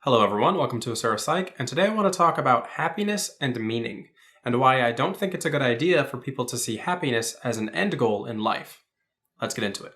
Hello everyone, welcome to Asura Psych, and today I want to talk about happiness and meaning, and why I don't think it's a good idea for people to see happiness as an end goal in life. Let's get into it.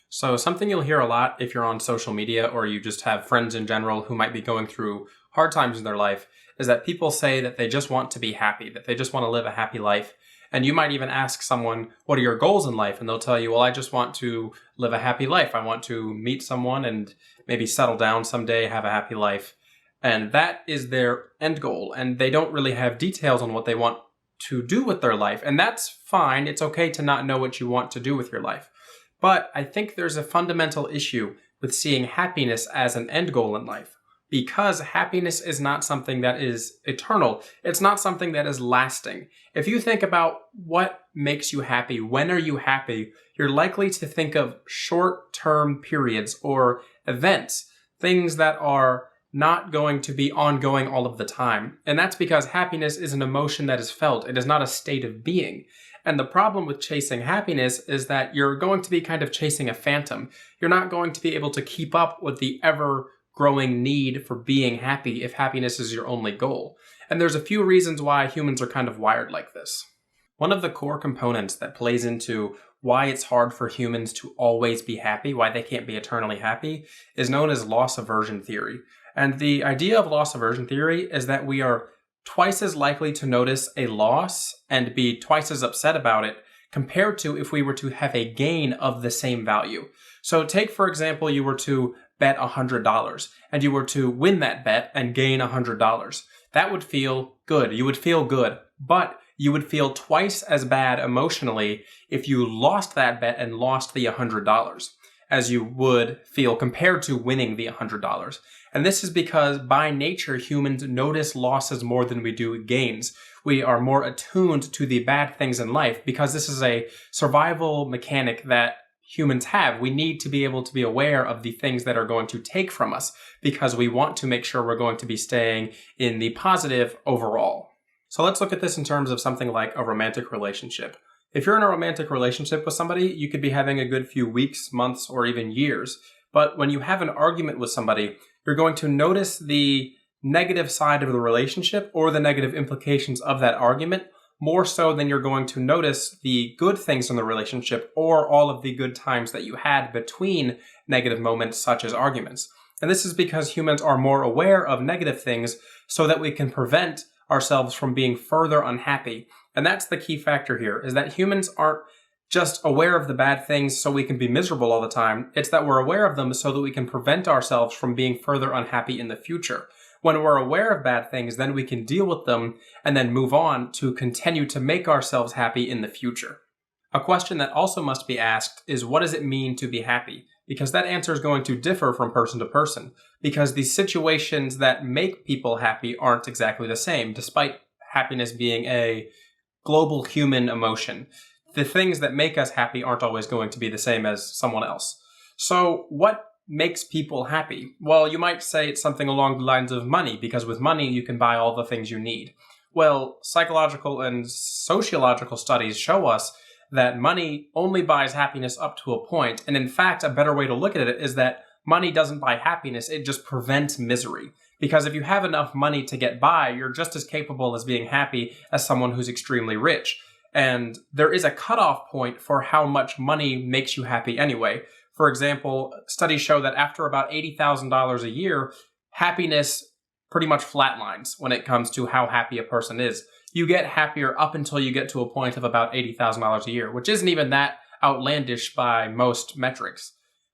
So something you'll hear a lot if you're on social media or you just have friends in general who might be going through hard times in their life is that people say that they just want to be happy, that they just want to live a happy life. And you might even ask someone, what are your goals in life? And they'll tell you, well, I just want to live a happy life. I want to meet someone and maybe settle down someday, have a happy life. And that is their end goal. And they don't really have details on what they want to do with their life. And that's fine. It's okay to not know what you want to do with your life. But I think there's a fundamental issue with seeing happiness as an end goal in life. Because happiness is not something that is eternal. It's not something that is lasting. If you think about what makes you happy, when are you happy, you're likely to think of short-term periods or events, things that are not going to be ongoing all of the time. And that's because happiness is an emotion that is felt. It is not a state of being. And the problem with chasing happiness is that you're going to be kind of chasing a phantom. You're not going to be able to keep up with the ever-growing need for being happy if happiness is your only goal. And there's a few reasons why humans are kind of wired like this. One of the core components that plays into why it's hard for humans to always be happy, why they can't be eternally happy, is known as loss aversion theory. And the idea of loss aversion theory is that we are twice as likely to notice a loss and be twice as upset about it compared to if we were to have a gain of the same value. So take, for example, you were to bet $100 and you were to win that bet and gain $100. That would feel good. You would feel good, but you would feel twice as bad emotionally if you lost that bet and lost the $100 as you would feel compared to winning the $100. And this is because by nature, humans notice losses more than we do gains. We are more attuned to the bad things in life because this is a survival mechanic that humans have. We need to be able to be aware of the things that are going to take from us because we want to make sure we're going to be staying in the positive overall. So let's look at this in terms of something like a romantic relationship. If you're in a romantic relationship with somebody, you could be having a good few weeks, months, or even years. But when you have an argument with somebody, you're going to notice the negative side of the relationship or the negative implications of that argument more so than you're going to notice the good things in the relationship or all of the good times that you had between negative moments such as arguments. And this is because humans are more aware of negative things so that we can prevent ourselves from being further unhappy. And that's the key factor here, is that humans aren't just aware of the bad things so we can be miserable all the time. It's that we're aware of them so that we can prevent ourselves from being further unhappy in the future. When we're aware of bad things, then we can deal with them and then move on to continue to make ourselves happy in the future. A question that also must be asked is, what does it mean to be happy? Because that answer is going to differ from person to person, because the situations that make people happy aren't exactly the same, despite happiness being a global human emotion. The things that make us happy aren't always going to be the same as someone else. So what makes people happy? Well, you might say it's something along the lines of money, because with money you can buy all the things you need. Well, psychological and sociological studies show us that money only buys happiness up to a point. And in fact, a better way to look at it is that money doesn't buy happiness, it just prevents misery. Because if you have enough money to get by, you're just as capable as being happy as someone who's extremely rich. And there is a cutoff point for how much money makes you happy anyway. For example, studies show that after about $80,000 a year, happiness pretty much flatlines when it comes to how happy a person is. You get happier up until you get to a point of about $80,000 a year, which isn't even that outlandish by most metrics.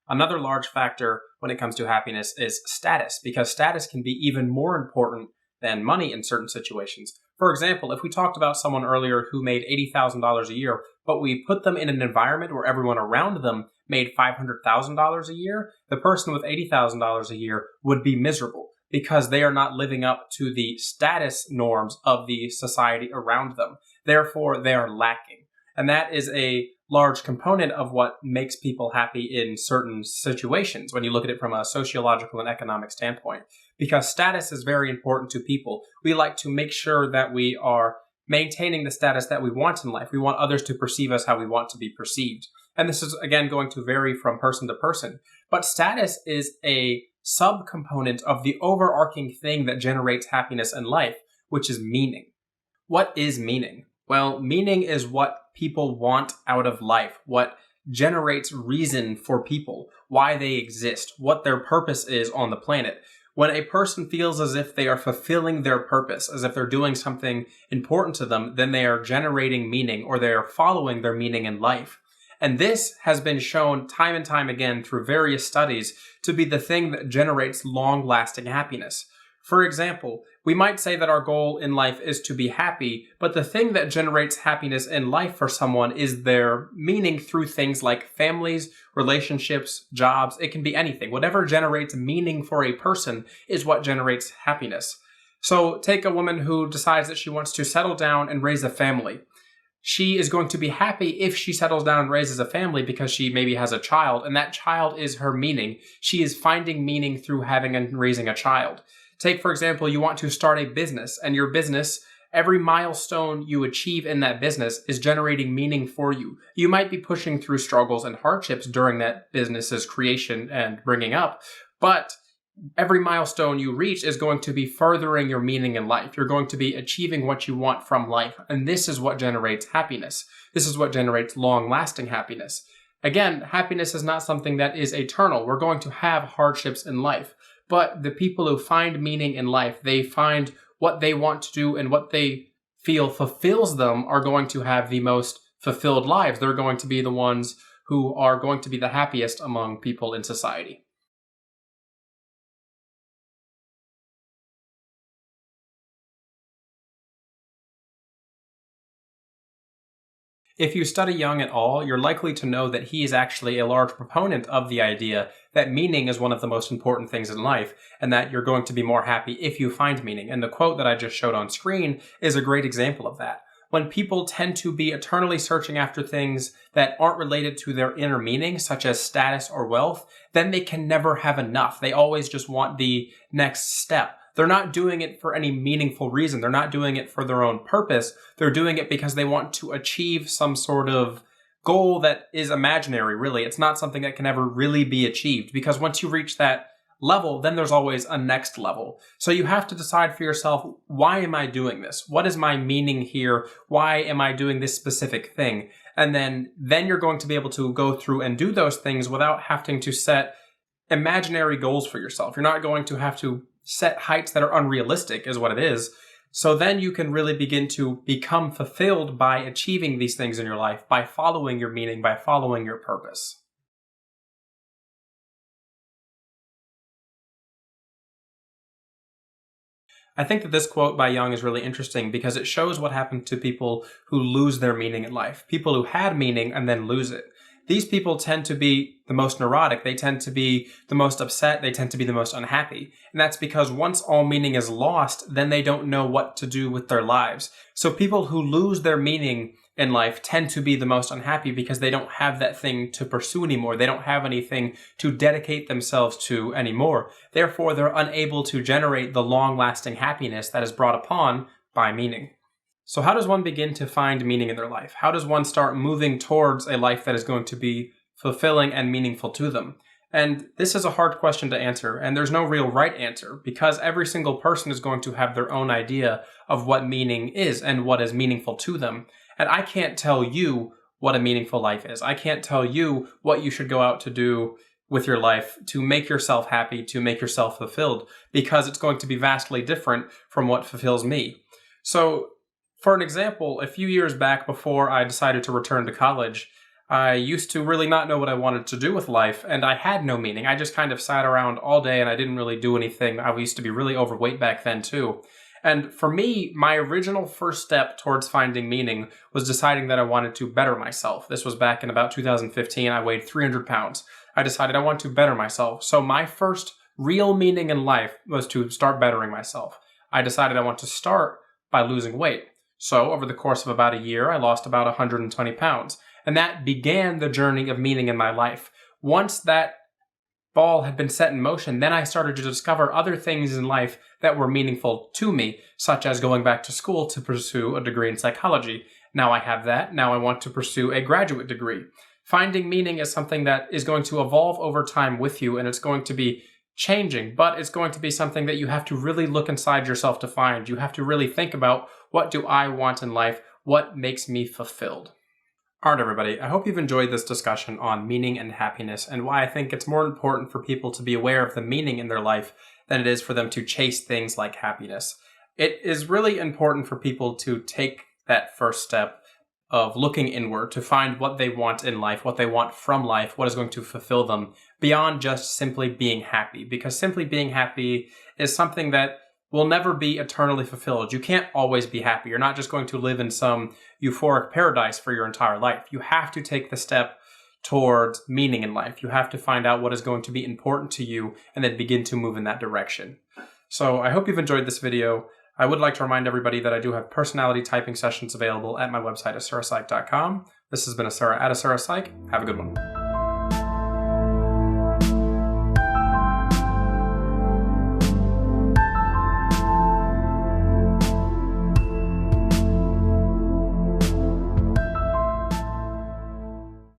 Another large factor when it comes to happiness is status, because status can be even more important than money in certain situations. For example, if we talked about someone earlier who made $80,000 a year, but we put them in an environment where everyone around them made $500,000 a year, the person with $80,000 a year would be miserable because they are not living up to the status norms of the society around them. Therefore, they are lacking. And that is a large component of what makes people happy in certain situations when you look at it from a sociological and economic standpoint. Because status is very important to people. We like to make sure that we are maintaining the status that we want in life. We want others to perceive us how we want to be perceived. And this is, again, going to vary from person to person. But status is a subcomponent of the overarching thing that generates happiness in life, which is meaning. What is meaning? Well, meaning is what people want out of life, what generates reason for people, why they exist, what their purpose is on the planet. When a person feels as if they are fulfilling their purpose, as if they're doing something important to them, then they are generating meaning, or they are following their meaning in life. And this has been shown time and time again through various studies to be the thing that generates long-lasting happiness. For example, we might say that our goal in life is to be happy, but the thing that generates happiness in life for someone is their meaning through things like families, relationships, jobs. It can be anything. Whatever generates meaning for a person is what generates happiness. So take a woman who decides that she wants to settle down and raise a family. She is going to be happy if she settles down and raises a family because she maybe has a child, and that child is her meaning. She is finding meaning through having and raising a child. Take, for example, you want to start a business, and your business, every milestone you achieve in that business is generating meaning for you. You might be pushing through struggles and hardships during that business's creation and bringing up, but every milestone you reach is going to be furthering your meaning in life. You're going to be achieving what you want from life, and this is what generates happiness. This is what generates long-lasting happiness. Again, happiness is not something that is eternal. We're going to have hardships in life. But the people who find meaning in life, they find what they want to do and what they feel fulfills them, are going to have the most fulfilled lives. They're going to be the ones who are going to be the happiest among people in society. If you study Jung at all, you're likely to know that he is actually a large proponent of the idea that meaning is one of the most important things in life, and that you're going to be more happy if you find meaning. And the quote that I just showed on screen is a great example of that. When people tend to be eternally searching after things that aren't related to their inner meaning, such as status or wealth, then they can never have enough. They always just want the next step. They're not doing it for any meaningful reason. They're not doing it for their own purpose. They're doing it because they want to achieve some sort of goal that is imaginary, really. It's not something that can ever really be achieved, because once you reach that level, then there's always a next level. So you have to decide for yourself, why am I doing this? What is my meaning here? Why am I doing this specific thing? And then you're going to be able to go through and do those things without having to set imaginary goals for yourself. You're not going to have to set heights that are unrealistic, is what it is. So then you can really begin to become fulfilled by achieving these things in your life, by following your meaning, by following your purpose. I think that this quote by Jung is really interesting because it shows what happened to people who lose their meaning in life. People who had meaning and then lose it. These people tend to be the most neurotic. They tend to be the most upset. They tend to be the most unhappy. And that's because once all meaning is lost, then they don't know what to do with their lives. So people who lose their meaning in life tend to be the most unhappy because they don't have that thing to pursue anymore. They don't have anything to dedicate themselves to anymore. Therefore, they're unable to generate the long-lasting happiness that is brought upon by meaning. So how does one begin to find meaning in their life? How does one start moving towards a life that is going to be fulfilling and meaningful to them? And this is a hard question to answer, and there's no real right answer, because every single person is going to have their own idea of what meaning is and what is meaningful to them. And I can't tell you what a meaningful life is. I can't tell you what you should go out to do with your life to make yourself happy, to make yourself fulfilled, because it's going to be vastly different from what fulfills me. So, for an example, a few years back before I decided to return to college, I used to really not know what I wanted to do with life, and I had no meaning. I just kind of sat around all day and I didn't really do anything. I used to be really overweight back then too. And for me, my original first step towards finding meaning was deciding that I wanted to better myself. This was back in about 2015. I weighed 300 pounds. I decided I want to better myself. So my first real meaning in life was to start bettering myself. I decided I want to start by losing weight. So over the course of about a year, I lost about 120 pounds. And that began the journey of meaning in my life. Once that ball had been set in motion, then I started to discover other things in life that were meaningful to me, such as going back to school to pursue a degree in psychology. Now I have that. Now I want to pursue a graduate degree. Finding meaning is something that is going to evolve over time with you, and it's going to be changing, but it's going to be something that you have to really look inside yourself to find. You have to really think about, what do I want in life? What makes me fulfilled? All right, everybody, I hope you've enjoyed this discussion on meaning and happiness and why I think it's more important for people to be aware of the meaning in their life than it is for them to chase things like happiness. It is really important for people to take that first step of looking inward to find what they want in life, what they want from life, what is going to fulfill them beyond just simply being happy. Because simply being happy is something that will never be eternally fulfilled. You can't always be happy. You're not just going to live in some euphoric paradise for your entire life. You have to take the step towards meaning in life. You have to find out what is going to be important to you and then begin to move in that direction. So I hope you've enjoyed this video. I would like to remind everybody that I do have personality typing sessions available at my website, asurapsych.com. This has been Asura at Asura Psych. Have a good one.